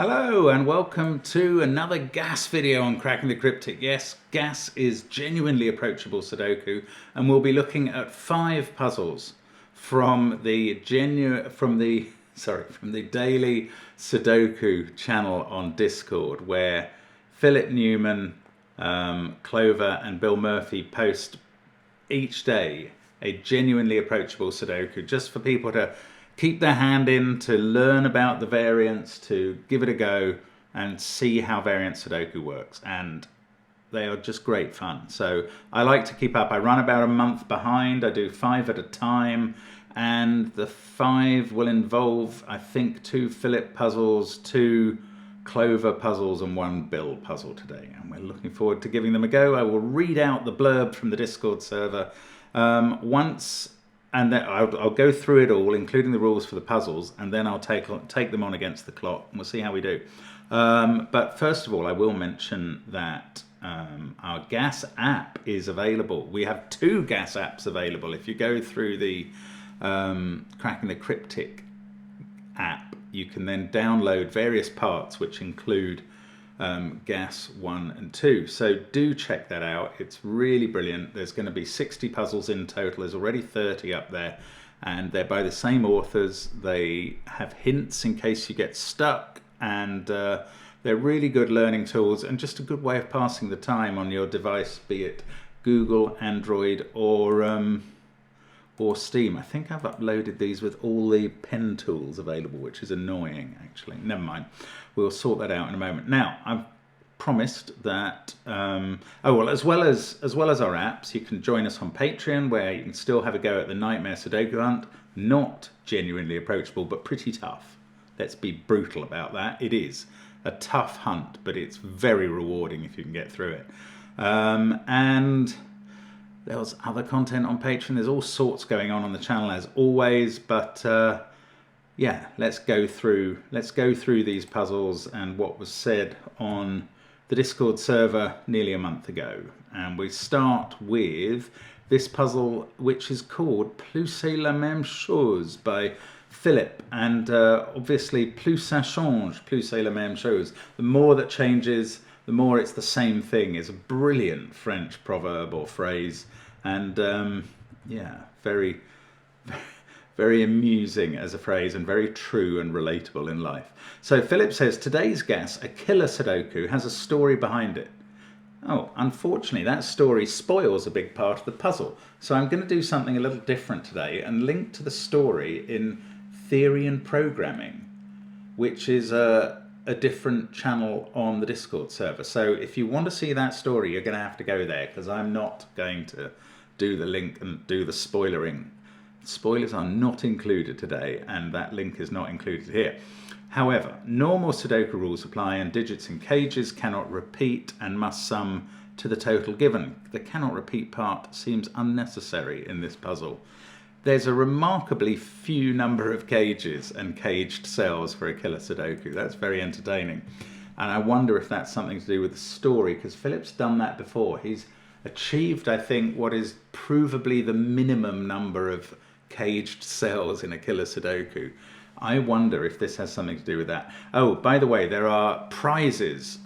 Hello and welcome to another gas video on Cracking the Cryptic. Yes, gas is genuinely approachable Sudoku, and we'll be looking at 5 puzzles from the daily Sudoku channel on Discord, where Philip Newman, Clover and Bill Murphy post each day a genuinely approachable Sudoku, just for people to keep their hand in, to learn about the variants, to give it a go and see how variant Sudoku works. And they are just great fun. So I like to keep up. I run about a month behind. I do 5 at a time. And the 5 will involve, I think, 2 Philip puzzles, 2 Clover puzzles and 1 Bill puzzle today. And we're looking forward to giving them a go. I will read out the blurb from the Discord server and then I'll go through it all, including the rules for the puzzles, and then I'll take them on against the clock, and we'll see how we do. But first of all, I will mention that our gas app is available. We have 2 gas apps available. If you go through the Cracking the Cryptic app, you can then download various parts which include gas 1 and 2. So do check that out. It's really brilliant. There's going to be 60 puzzles in total. There's already 30 up there, and they're by the same authors. They have hints in case you get stuck, and they're really good learning tools and just a good way of passing the time on your device, be it Google, Android or Steam. I think I've uploaded these with all the pen tools available, which is annoying actually. Never mind. We'll sort that out in a moment. Now, I've promised that, as well as our apps, you can join us on Patreon, where you can still have a go at the Nightmare Sudoku Hunt. Not genuinely approachable, but pretty tough. Let's be brutal about that. It is a tough hunt, but it's very rewarding if you can get through it. And there's other content on Patreon. There's all sorts going on the channel as always, but yeah, let's go through these puzzles and what was said on the Discord server nearly a month ago. And we start with this puzzle, which is called Plus c'est la même chose by Philip. And obviously, plus ça change, plus c'est la même chose. The more that changes, the more it's the same thing. Is a brilliant French proverb or phrase. And yeah, very amusing as a phrase, and very true and relatable in life. So Philip says, today's guess, a killer Sudoku, has a story behind it. Oh, unfortunately, that story spoils a big part of the puzzle. So I'm going to do something a little different today and link to the story in Theory and Programming, which is a different channel on the Discord server. So if you want to see that story, you're going to have to go there, because I'm not going to do the link and do the spoilering. Spoilers are not included today, and that link is not included here. However, normal Sudoku rules apply, and digits in cages cannot repeat and must sum to the total given. The cannot repeat part seems unnecessary in this puzzle. There's a remarkably few number of cages and caged cells for a killer Sudoku. That's very entertaining. And I wonder if that's something to do with the story, because Philip's done that before. He's achieved, I think, what is provably the minimum number of caged cells in a killer Sudoku. I wonder if this has something to do with that. Oh, by the way, there are prizes,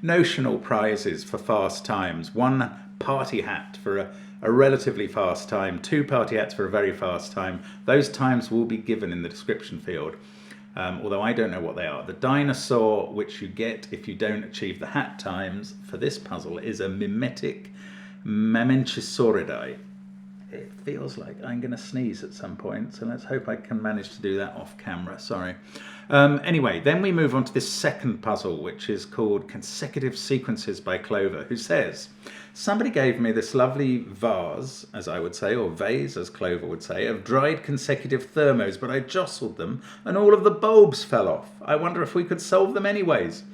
notional prizes for fast times. 1 party hat for a relatively fast time, 2 party hats for a very fast time. Those times will be given in the description field, although I don't know what they are. The dinosaur, which you get if you don't achieve the hat times for this puzzle, is a mimetic Mamenchisauridae. It feels like I'm going to sneeze at some point, so let's hope I can manage to do that off camera. Sorry. Anyway, then we move on to this second puzzle, which is called Consecutive Sequences by Clover, who says, somebody gave me this lovely vase, as I would say, or vase, as Clover would say, of dried consecutive thermos, but I jostled them and all of the bulbs fell off. I wonder if we could solve them anyways.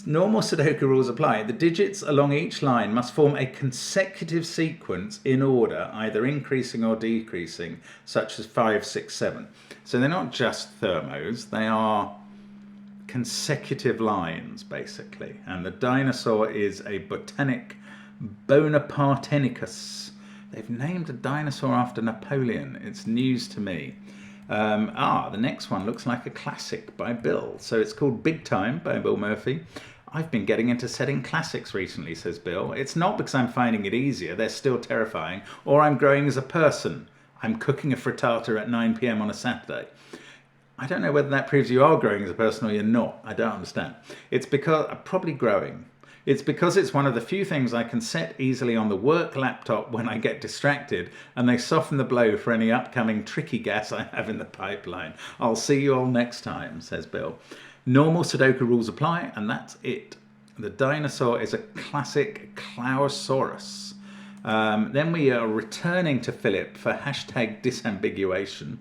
Normal Sudoku rules apply. The digits along each line must form a consecutive sequence in order, either increasing or decreasing, such as 5, 6, 7. So they're not just thermos, they are consecutive lines, basically. And the dinosaur is a botanic Bonapartenicus. They've named a dinosaur after Napoleon. It's news to me. The next one looks like a classic by Bill. So it's called Big Time by Bill Murphy. I've been getting into setting classics recently, says Bill. It's not because I'm finding it easier, they're still terrifying, or I'm growing as a person. I'm cooking a frittata at 9 p.m. on a Saturday. I don't know whether that proves you are growing as a person or you're not. I don't understand. It's because I'm probably growing. It's because it's one of the few things I can set easily on the work laptop when I get distracted, and they soften the blow for any upcoming tricky gas I have in the pipeline. I'll see you all next time, says Bill. Normal Sudoku rules apply, and that's it. The dinosaur is a classic Clowersaurus. Then we are returning to Philip for hashtag disambiguation.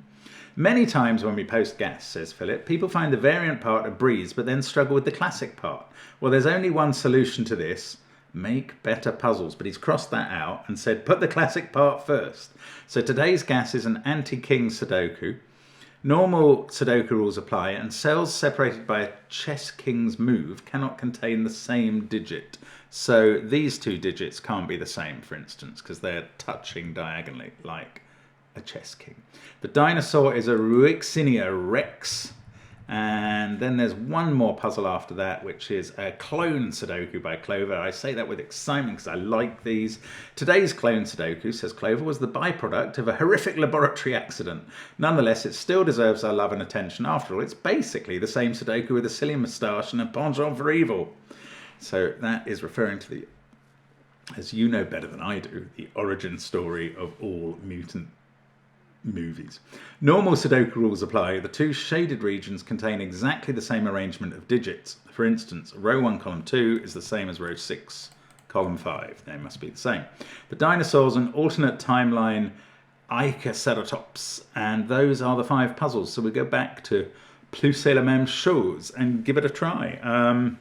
Many times when we post gas, says Philip, people find the variant part a breeze but then struggle with the classic part. Well, there's only one solution to this. Make better puzzles. But he's crossed that out and said put the classic part first. So today's gas is an anti-king Sudoku. Normal Sudoku rules apply, and cells separated by a chess king's move cannot contain the same digit. So these two digits can't be the same, for instance, because they're touching diagonally like a chess king. The dinosaur is a Ruixinia Rex. And then there's one more puzzle after that, which is a clone Sudoku by Clover. I say that with excitement because I like these. Today's clone Sudoku, says Clover, was the byproduct of a horrific laboratory accident. Nonetheless, it still deserves our love and attention. After all, it's basically the same Sudoku with a silly moustache and a penchant for evil. So that is referring to the, as you know better than I do, the origin story of all mutant movies. Normal Sudoku rules apply. The two shaded regions contain exactly the same arrangement of digits. For instance, row 1, column 2 is the same as row 6, column 5. They must be the same. The dinosaurs an alternate timeline Icaceratops, and those are the 5 puzzles. So we go back to plus c'est la même chose and give it a try.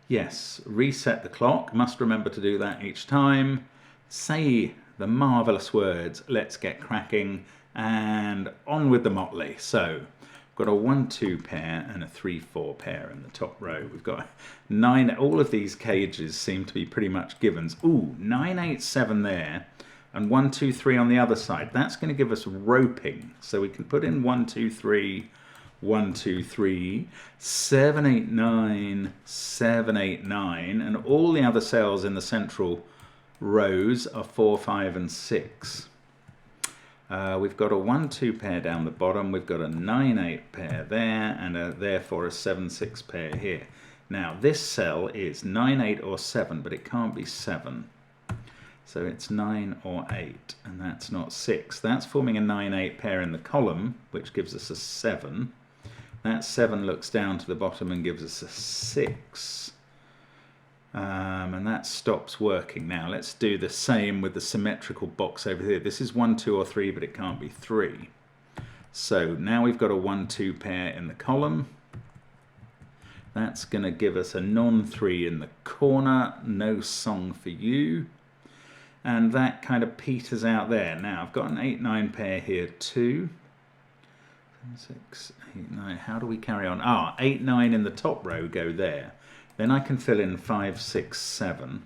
Yes, reset the clock. Must remember to do that each time. Say the marvellous words, let's get cracking, and on with the motley. So we've got a 1-2 pair and a 3-4 pair in the top row. We've got 9, all of these cages seem to be pretty much givens. Ooh, 9, 8, 7 there, and 1, 2, 3 on the other side. That's going to give us roping. So we can put in 1, 2, 3, 1, 2, 3, 7, 8, 9, 7, 8, 9, and all the other cells in the central rows are 4, 5, and 6. We've got a 1-2 pair down the bottom. We've got a 9-8 pair there, and therefore a 7-6 pair here. Now this cell is 9, 8, or 7, but it can't be 7. So it's 9 or 8, and that's not 6. That's forming a 9-8 pair in the column, which gives us a 7. That 7 looks down to the bottom and gives us a 6. And that stops working. Now let's do the same with the symmetrical box over here. This is 1, 2, or 3, but it can't be 3. So now we've got a 1-2 pair in the column. That's going to give us a non-3 in the corner. No song for you. And that kind of peters out there. Now I've got an 8-9 pair here too. 6, 8, 9. How do we carry on? 8, 9 in the top row go there. Then I can fill in 5, 6, 7.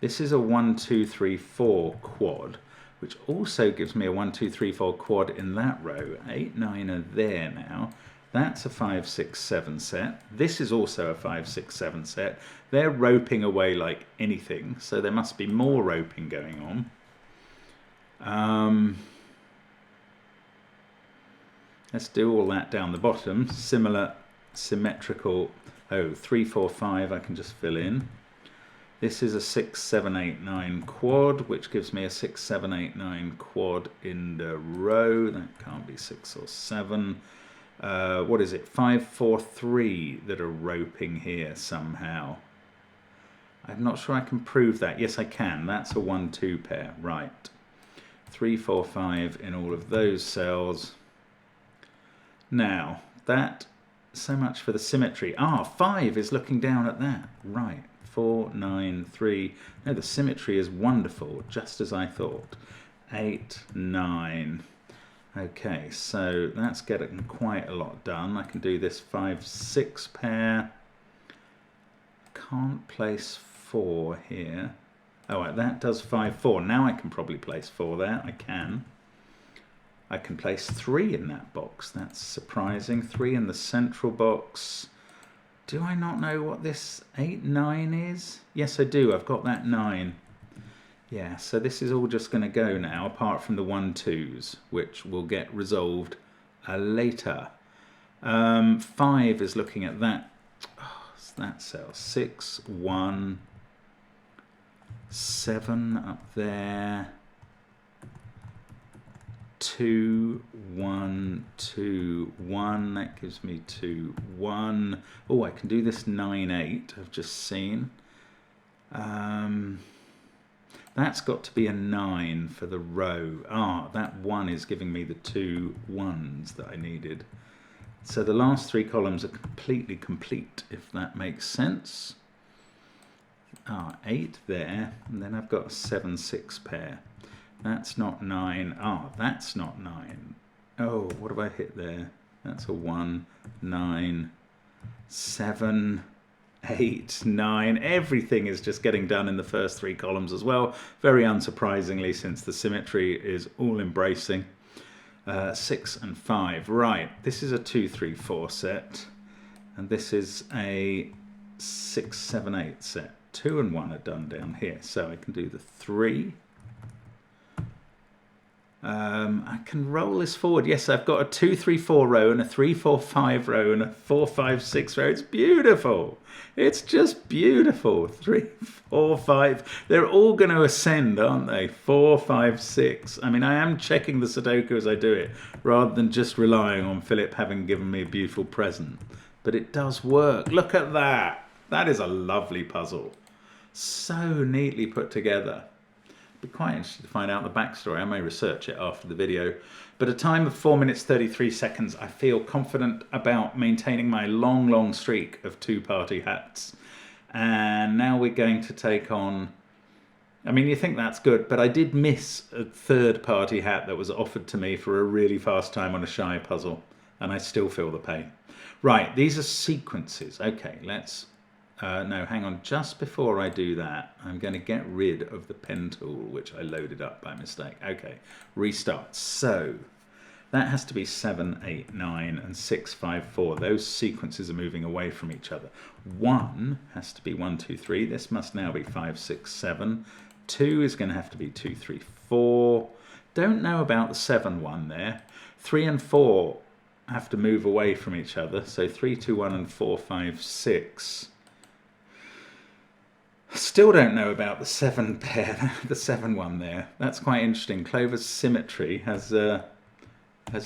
This is a 1, 2, 3, 4 quad, which also gives me a 1, 2, 3, 4 quad in that row. 8, 9 are there now. That's a 5, 6, 7 set. This is also a 5, 6, 7 set. They're roping away like anything, so there must be more roping going on. Let's do all that down the bottom. Similar, symmetrical. 3, 4, 5 I can just fill in. This is a 6, 7, 8, 9 quad, which gives me a 6, 7, 8, 9 quad in the row. That can't be 6 or 7. What is it? 5, 4, 3 that are roping here somehow. I'm not sure I can prove that. Yes, I can. That's a 1, 2 pair. Right. 3, 4, 5 in all of those cells. Now, that... so much for the symmetry. 5 is looking down at that. Right. 4, 9, 3. No, the symmetry is wonderful, just as I thought. 8, 9. Okay, so that's getting quite a lot done. I can do this 5, 6 pair. Can't place 4 here. Oh, right, that does 5, 4. Now I can probably place 4 there. I can. I can place 3 in that box. That's surprising. 3 in the central box. Do I not know what this 8, 9 is? Yes, I do. I've got that 9. Yeah, so this is all just going to go now, apart from the 1, 2s, which will get resolved later. 5 is looking at that. Oh, that cell. 6, 1, 7 up there. 2, 1, 2, 1. That gives me 2, 1. Oh, I can do this 9, 8. I've just seen. That's got to be a 9 for the row. Ah, that 1 is giving me the 2 1s that I needed. So the last 3 columns are completely complete, if that makes sense. 8 there, and then I've got a 7, 6 pair. That's not 9. That's not 9. Oh, what have I hit there? That's a 1, 9, 7, 8, 9. Everything is just getting done in the first 3 columns as well. Very unsurprisingly, since the symmetry is all embracing. 6 and 5. Right, this is a 2, 3, 4 set. And this is a 6, 7, 8 set. 2 and 1 are done down here. So I can do the 3. I can roll this forward. Yes, I've got a 2, 3, 4 row and a 3, 4, 5 row and a 4, 5, 6 row. It's beautiful. It's just beautiful. 3, 4, 5. They're all going to ascend, aren't they? 4, 5, 6. I mean, I am checking the Sudoku as I do it, rather than just relying on Philip having given me a beautiful present. But it does work. Look at that. That is a lovely puzzle. So neatly put together. Be quite interested to find out the backstory. I may research it after the video. But a time of 4 minutes 33 seconds, I feel confident about maintaining my long streak of 2-party hats. And now we're going to take on, I mean, you think that's good, but I did miss a 3rd-party hat that was offered to me for a really fast time on a shy puzzle, and I still feel the pain. Right, these are sequences. Okay, let's no, hang on. Just before I do that, I'm going to get rid of the pen tool, which I loaded up by mistake. Okay, restart. So that has to be 7, 8, 9, and 6, 5, 4. Those sequences are moving away from each other. 1 has to be 1, 2, 3. This must now be 5, 6, 7. 2 is going to have to be 2, 3, 4. Don't know about the 7 one there. 3 and 4 have to move away from each other. So 3, 2, 1, and 4, 5, 6. Still don't know about the 7 pair, the 7 one there. That's quite interesting. Clover's symmetry has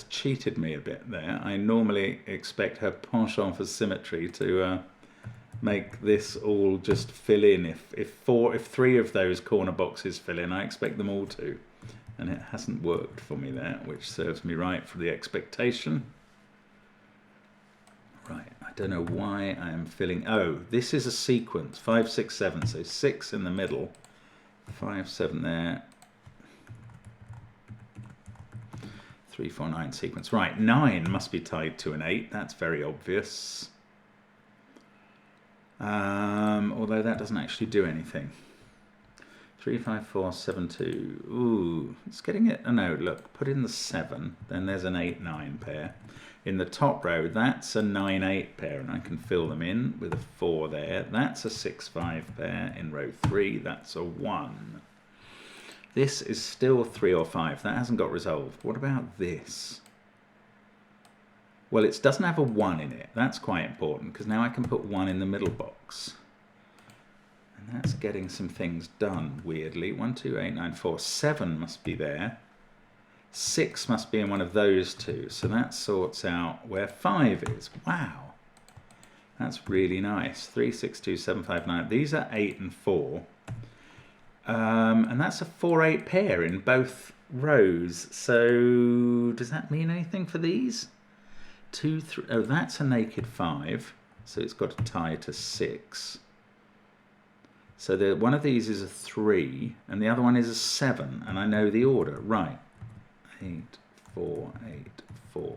cheated me a bit there. I normally expect her penchant for symmetry to make this all just fill in. If 3 of those corner boxes fill in, I expect them all to. And it hasn't worked for me there, which serves me right for the expectation. Right, I don't know why I am filling. Oh, this is a sequence. 5, 6, 7. So 6 in the middle. 5, 7 there. 3, 4, 9 sequence. Right, 9 must be tied to an 8. That's very obvious. Although that doesn't actually do anything. 3, 5, 4, 7, 2. Ooh, it's getting it. Oh no, look, put in the 7. Then there's an 8, 9 pair. In the top row, that's a 9, 8 pair, and I can fill them in with a 4 there. That's a 6, 5 pair. In row 3, that's a 1. This is still 3 or 5. That hasn't got resolved. What about this? Well, it doesn't have a 1 in it. That's quite important, because now I can put 1 in the middle box. And that's getting some things done, weirdly. 1, 2, 8, 9, 4. 7 must be there. 6 must be in one of those two. So that sorts out where 5 is. Wow. That's really nice. 3, 6, 2, 7, 5, 9. These are 8 and 4. And that's a 4, 8 pair in both rows. So does that mean anything for these? 2, 3. Oh, that's a naked 5. So it's got to tie to 6. So one of these is a 3 and the other one is a 7. And I know the order. Right. 8, 4, 8, 4.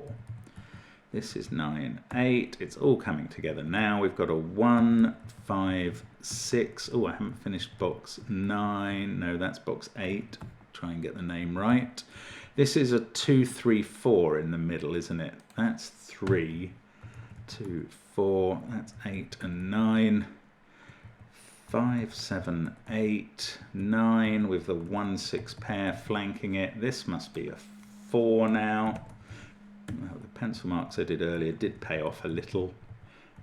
This is 9, 8. It's all coming together now. We've got a 1, 5, 6. Oh, I haven't finished box 9. No, that's box 8. Try and get the name right. This is a 2, 3, 4 in the middle, isn't it? That's 3, 2, 4, that's 8 and 9. 5, 7, 8, 9 with the 1, 6 pair flanking it. This must be a 4 now. Well, the pencil marks I did earlier did pay off a little.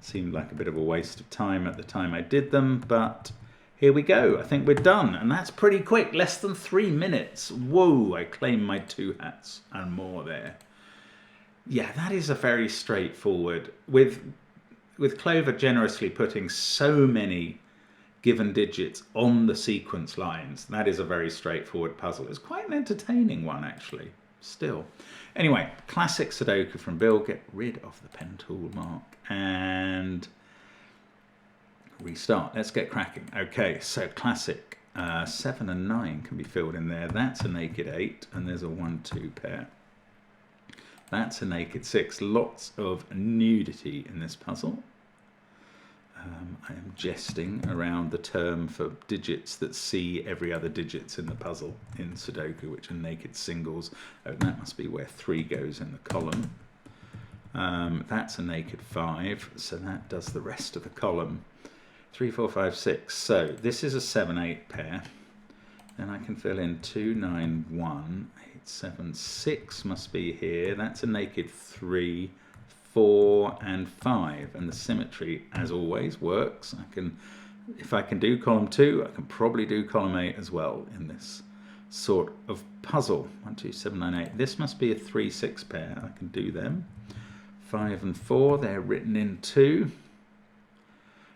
Seemed like a bit of a waste of time at the time I did them, but here we go. I think we're done, and that's pretty quick, less than 3 minutes. Whoa, I claim my 2 hats and more there. Yeah, that is a very straightforward, with Clover generously putting so many given digits on the sequence lines. That is a very straightforward puzzle. It's quite an entertaining one, actually, still. Anyway, classic Sudoku from Bill. Get rid of the pen tool mark and restart. Let's get cracking. Okay, so classic 7 and 9 can be filled in there. That's a naked 8, and there's a 1, 2 pair. That's a naked 6. Lots of nudity in this puzzle. I am jesting around the term for digits that see every other digits in the puzzle in Sudoku, which are naked singles. Oh, that must be where 3 goes in the column. That's a naked 5, so that does the rest of the column. 3, 4, 5, 6. So this is a 7, 8 pair. Then I can fill in 2, 9, 1, 8, 7, 6 must be here. That's a naked 3. 4 and 5, and the symmetry, as always, works. If I can do column 2, I can probably do column 8 as well in this sort of puzzle. 1, 2, 7, 9, 8. This must be a 3, 6 pair. I can do them. 5 and 4, they're written in 2.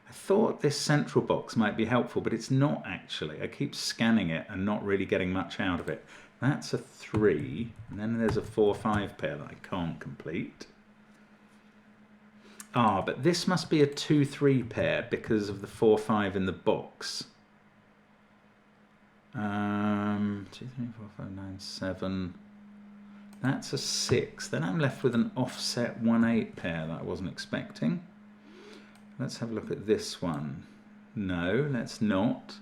I thought this central box might be helpful, but it's not actually. I keep scanning it and not really getting much out of it. That's a 3, and then there's a 4, 5 pair that I can't complete. Ah, but this must be a 2, 3 pair because of the 4, 5 in the box. 2, 3, 4, 5, 9, 7. That's a 6. Then I'm left with an offset 1, 8 pair that I wasn't expecting. Let's have a look at this one. No, let's not.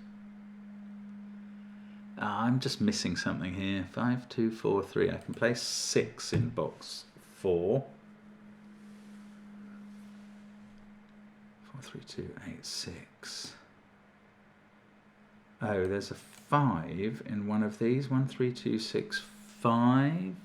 I'm just missing something here. 5, 2, 4, 3. I can place 6 in box 4. 3, 2, 8, 6. Oh, there's a 5 in one of these. 1, 3, 2, 6, 5.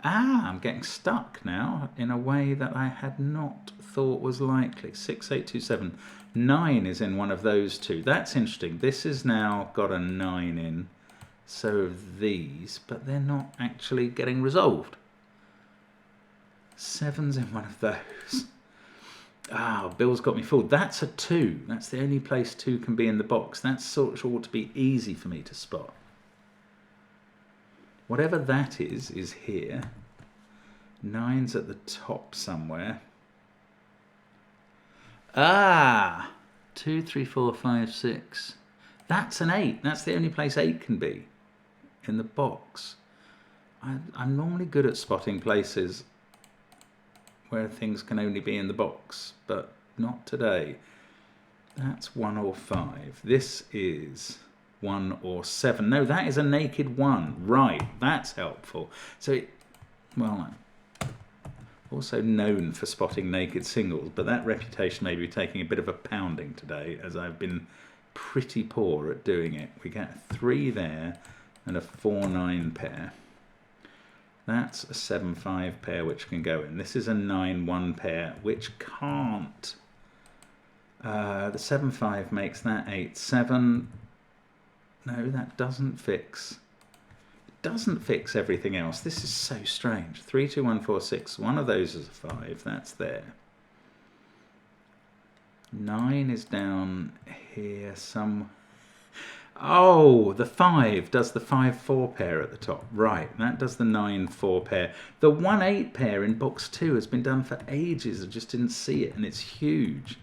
I'm getting stuck now in a way that I had not thought was likely. 6, 8, 2, 7. 9 is in one of those two. That's interesting. This has now got a 9 in. So have these, but they're not actually getting resolved. 7's in one of those. Bill's got me fooled. That's a 2. That's the only place 2 can be in the box. That sort of ought to be easy for me to spot. Whatever that is here. 9's at the top somewhere. 2, 3, 4, 5, 6. That's an 8. That's the only place 8 can be in the box. I'm normally good at spotting places where things can only be in the box, but not today. That's 1 or 5. This is 1 or 7. No, that is a naked 1. Right, that's helpful. So, I'm also known for spotting naked singles, but that reputation may be taking a bit of a pounding today, as I've been pretty poor at doing it. We get a 3 there and a 4, 9 pair. That's a 7, 5 pair which can go in. This is a 9, 1 pair which can't. The 7, 5 makes that 8, 7. No, that doesn't fix. It doesn't fix everything else. This is so strange. 3, 2, 1, 4, 6. One of those is a 5. That's there. 9 is down here somewhere. Oh, the 5 does the 5, 4 pair at the top. Right, that does the 9, 4 pair. The 1, 8 pair in box 2 has been done for ages. I just didn't see it, and it's huge.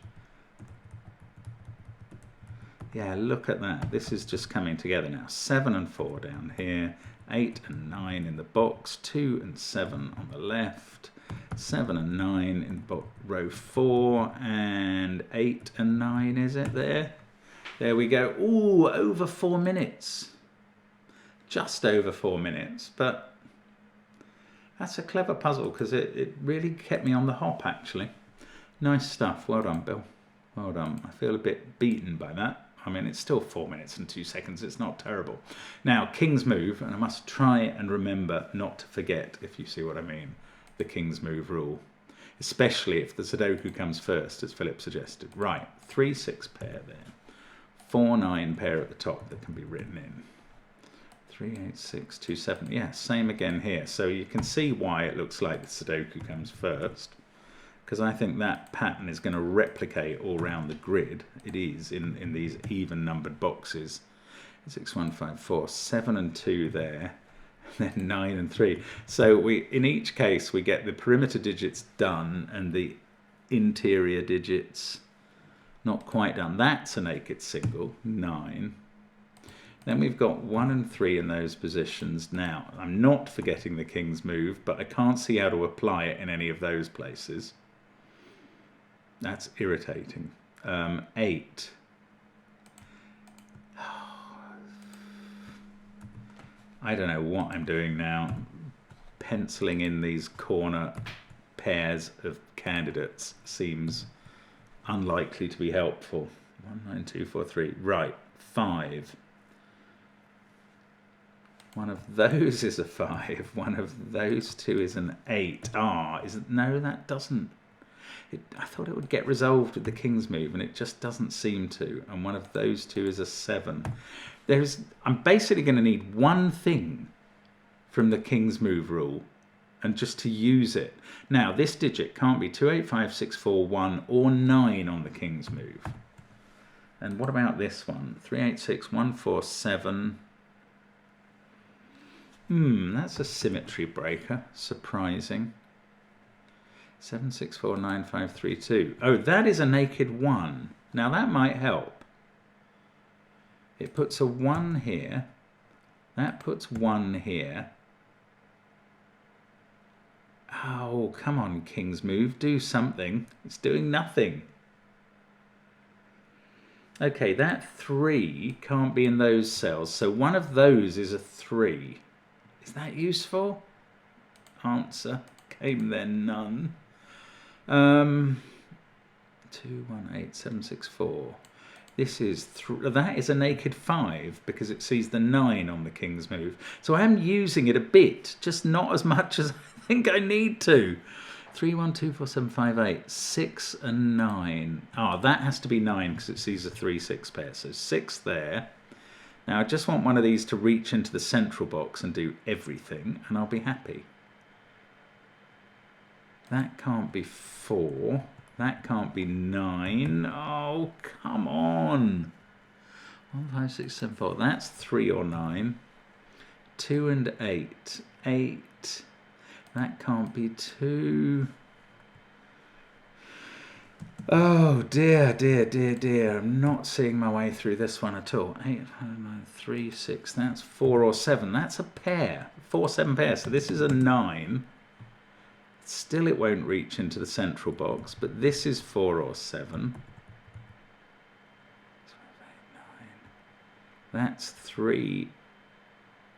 Yeah, look at that. This is just coming together now. 7 and 4 down here. 8 and 9 in the box. 2 and 7 on the left. 7 and 9 in row 4. And 8 and 9, is it there? There we go. Ooh, over 4 minutes. Just over 4 minutes, but that's a clever puzzle because it really kept me on the hop, actually. Nice stuff. Well done, Bill. Well done. I feel a bit beaten by that. I mean, it's still 4 minutes and 2 seconds. It's not terrible. Now, King's Move, and I must try and remember not to forget, if you see what I mean, the King's Move rule, especially if the Sudoku comes first, as Philip suggested. Right, 3-6 pair there. 4-9 pair at the top that can be written in. 3-8-6-2-7. Yeah, same again here. So you can see why it looks like the Sudoku comes first, because I think that pattern is going to replicate all around the grid. It is in these even numbered boxes. 6, 1, 5, 4, 7 and 2 there, and then 9 and 3. So in each case we get the perimeter digits done and the interior digits not quite done. That's a naked single, 9. Then we've got 1 and 3 in those positions. Now, I'm not forgetting the King's Move, but I can't see how to apply it in any of those places. That's irritating. 8. I don't know what I'm doing now. Penciling in these corner pairs of candidates seems unlikely to be helpful. 1, 9, 2, 4, 3. Right, 5. One of those is a 5. One of those two is an 8. No, that doesn't. I thought it would get resolved with the King's Move, and it just doesn't seem to. And one of those two is a 7. I'm basically going to need one thing from the King's Move rule, and just to use it. Now, this digit can't be 2, 8, 5, 6, 4, 1 or 9 on the King's Move. And what about this one? 3, 8, 6, 1, 4, 7. That's a symmetry breaker. Surprising. 7, 6, 4, 9, 5, 3, 2. Oh, that is a naked 1. Now that might help. It puts a 1 here. That puts 1 here. Oh, come on, King's Move. Do something. It's doing nothing. Okay, that 3 can't be in those cells. So one of those is a 3. Is that useful? Answer. Came there none. 2, 1, 8, 7, 6, 4. This is that is a naked 5 because it sees the 9 on the King's Move. So I am using it a bit, just not as much as I think I need to. 3, 1, 2, 4, 7, 5, 8. 6 and 9. That has to be 9 because it sees a 3, 6 pair. So 6 there. Now I just want one of these to reach into the central box and do everything, and I'll be happy. That can't be 4. That can't be 9. Oh, come on. 1, 5, 6, 7, 4. That's 3 or 9. 2 and 8. 8. That can't be 2. Oh, dear, dear, dear, dear. I'm not seeing my way through this one at all. 8, 5, 9, 3, 6. That's 4 or 7. That's a pair. 4, 7 pair. So this is a 9. Still it won't reach into the central box, but this is 4 or 7. 9. That's 3.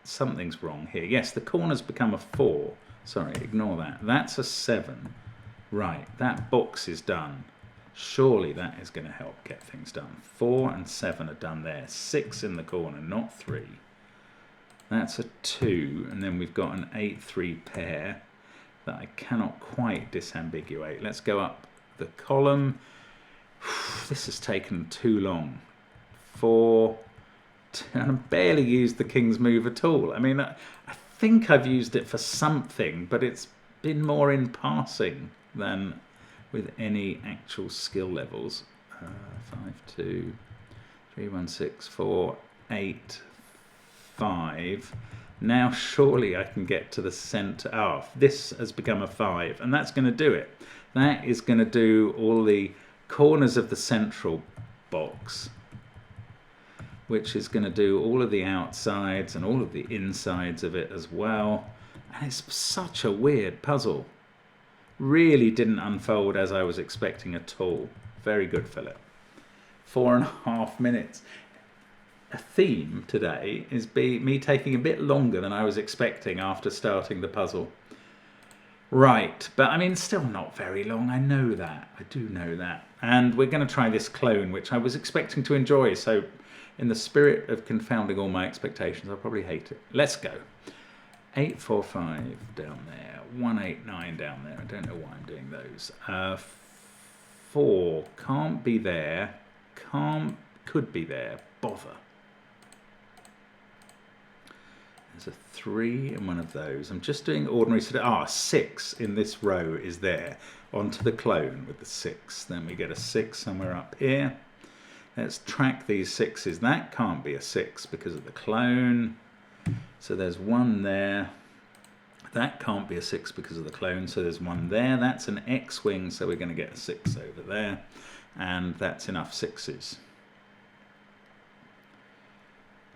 Something's wrong here. Yes, the corner's become a 4. Sorry, ignore that. That's a 7. Right, that box is done. Surely that is going to help get things done. 4 and 7 are done there. 6 in the corner, not 3. That's a 2, and then we've got an 8-3 pair that I cannot quite disambiguate. Let's go up the column. This has taken too long. 4, and I barely used the King's Move at all. I mean, I think I've used it for something, but it's been more in passing than with any actual skill levels. 5, 2, 3, 1, 6, 4, 8, 5. Now surely I can get to the center. This has become a 5, and that's going to do it. That is going to do all the corners of the central box, which is going to do all of the outsides and all of the insides of it as well. And it's such a weird puzzle. Really didn't unfold as I was expecting at all. Very good, Philip. 4.5 minutes. A theme today is me taking a bit longer than I was expecting after starting the puzzle. Right, but I mean, still not very long. I know that. I do know that. And we're going to try this clone, which I was expecting to enjoy. So in the spirit of confounding all my expectations, I'll probably hate it. Let's go. 845 down there. 189 down there. I don't know why I'm doing those. 4 can't be there. Could be there. Bother. There's a 3 in one of those. I'm just doing ordinary. 6 in this row is there. Onto the clone with the 6. Then we get a 6 somewhere up here. Let's track these 6s. That can't be a 6 because of the clone. So there's 1 there. That can't be a 6 because of the clone. So there's 1 there. That's an X-wing. So we're going to get a 6 over there. And that's enough 6s.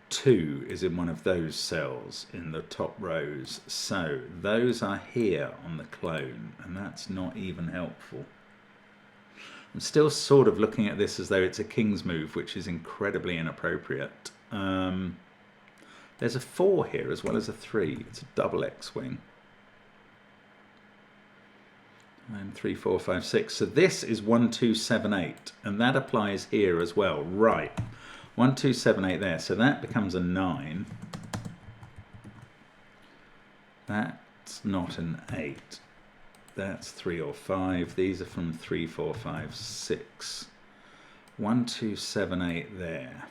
2 is in one of those cells in the top rows, so those are here on the clone, and that's not even helpful. I'm still sort of looking at this as though it's a king's move, which is incredibly inappropriate. There's a 4 here as well as a 3. It's a double X-wing. 3, 4, 5, 6. So this is 1, 2, 7, 8, and that applies here as well. Right. 1, 2, 7, 8 there, so that becomes a 9. That's not an 8. That's 3 or 5. These are from 3, 4, 5, 6. 1, 2, 7, 8 there.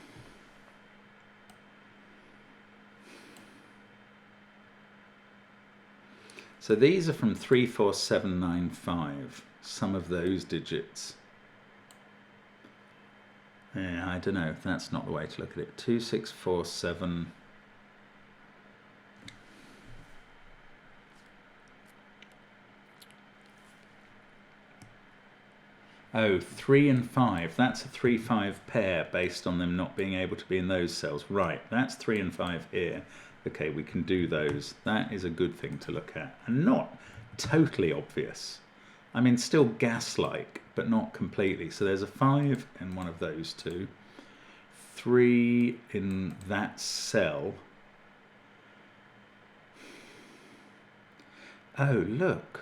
So these are from 3, 4, 7, 9, 5. Some of those digits. Yeah, I don't know. That's not the way to look at it. 2, 6, 4, 7. Oh, 3 and 5. That's a 3-5 pair based on them not being able to be in those cells. Right, that's 3 and 5 here. Okay, we can do those. That is a good thing to look at. And not totally obvious. I mean, still gas-like, but not completely. So there's a 5 in one of those two. 3 in that cell. Oh, look.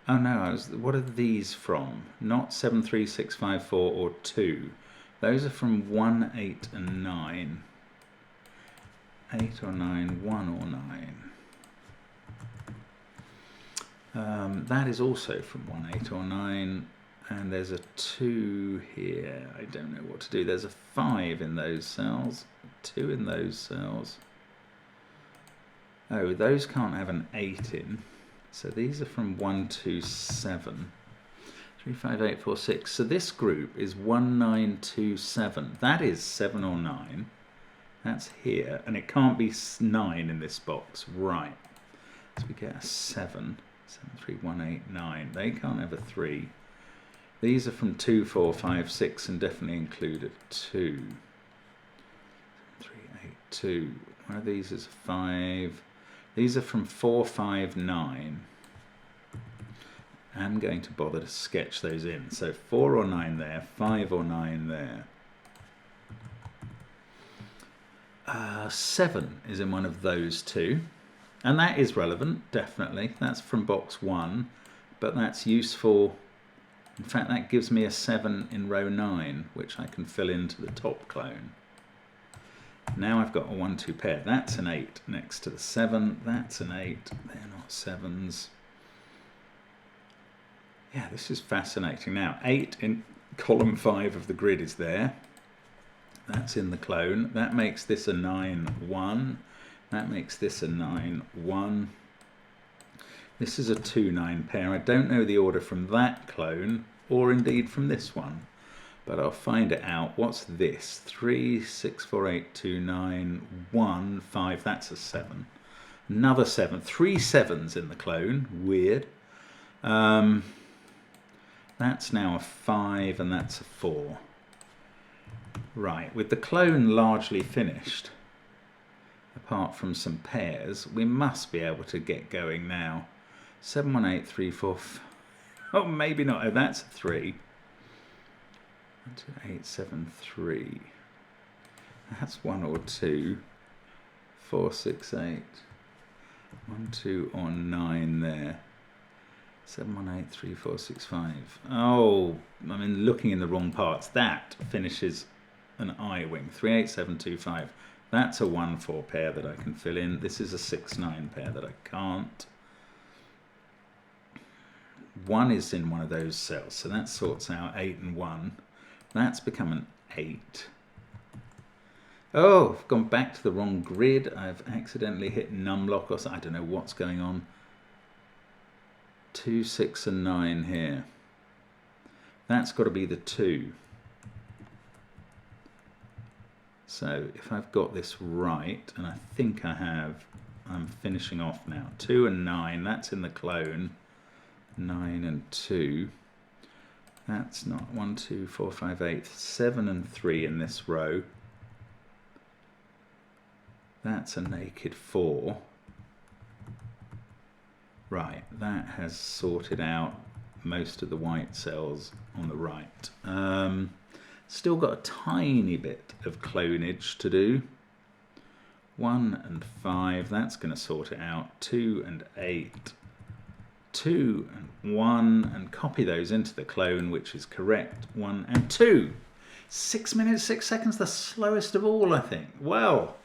Oh no, what are these from? Not 7, 3, 6, 5, 4 or 2. Those are from 1, 8 and 9. 8 or 9, 1 or 9. That is also from 1, 8 or 9, and there's a 2 here. I don't know what to do. There's a 5 in those cells, 2 in those cells. Oh, those can't have an 8 in. So these are from 1, 2, 7. 3, 5, 8, 4, 6. So this group is 1, 9, 2, 7. That is 7 or 9. That's here, and it can't be 9 in this box. Right. So we get a 7. 7, 3, 1, 8, 9. They can't have a 3. These are from 2, 4, 5, 6, and definitely include a 2. 7, 3, 8, 2. One of these is a 5. These are from 4, 5, 9. I'm going to bother to sketch those in. So 4 or 9 there, 5 or 9 there. 7 is in one of those two. And that is relevant, definitely. That's from box 1, but that's useful. In fact, that gives me a 7 in row 9, which I can fill into the top clone. Now I've got a 1, 2 pair. That's an 8 next to the 7. That's an 8. They're not 7s. Yeah, this is fascinating. Now, 8 in column 5 of the grid is there. That's in the clone. That makes this a 9, 1. That makes this a 9, 1. This is a 2, 9 pair. I don't know the order from that clone, or indeed from this one, but I'll find it out. What's this? 3, 6, 4, 8, 2, 9, 1, 5. That's a 7. Another 7. 3 7s in the clone. Weird. That's now a 5, and that's a 4. Right, with the clone largely finished, apart from some pairs, we must be able to get going now. 7, 1, 8, 3, 4, 5. Oh, maybe not. Oh, that's a 3. 1, 2, 8, 7, 3. That's 1 or 2. 4, 6, 8. 1, 2 or 9 there. 7, 1, 8, 3, 4, 6, 5. Oh, I mean, looking in the wrong parts. That finishes an I wing. 3, 8, 7, 2, 5. That's a 1, 4 pair that I can fill in. This is a 6, 9 pair that I can't. 1 is in one of those cells, so that sorts out 8 and 1. That's become an 8. Oh, I've gone back to the wrong grid. I've accidentally hit numlock or something. I don't know what's going on. 2, 6 and 9 here. That's got to be the 2. So if I've got this right, and I think I have, I'm finishing off now. 2 and 9, that's in the clone. 9 and 2. That's not 1, 2, 4, 5, 8. 7 and 3 in this row. That's a naked 4. Right, that has sorted out most of the white cells on the right. Still got a tiny bit of clonage to do. 1 and 5, that's going to sort it out. 2 and 8. 2 and 1, and copy those into the clone, which is correct. 1 and 2. 6 minutes, 6 seconds, the slowest of all, I think. Well,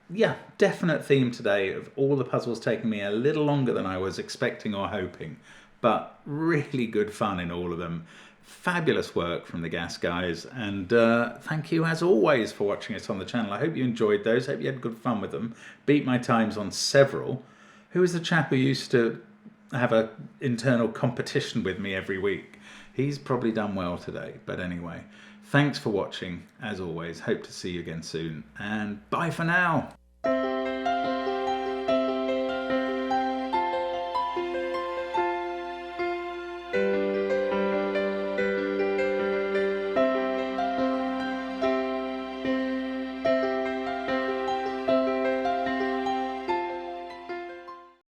yeah, definite theme today of all the puzzles taking me a little longer than I was expecting or hoping, but really good fun in all of them. Fabulous work from the Gas guys, and thank you as always for watching us on the channel. I hope you enjoyed those, hope you had good fun with them. Beat my times on several. Who was the chap who used to have an internal competition with me every week? He's probably done well today, but anyway, thanks for watching as always. Hope to see you again soon, and bye for now.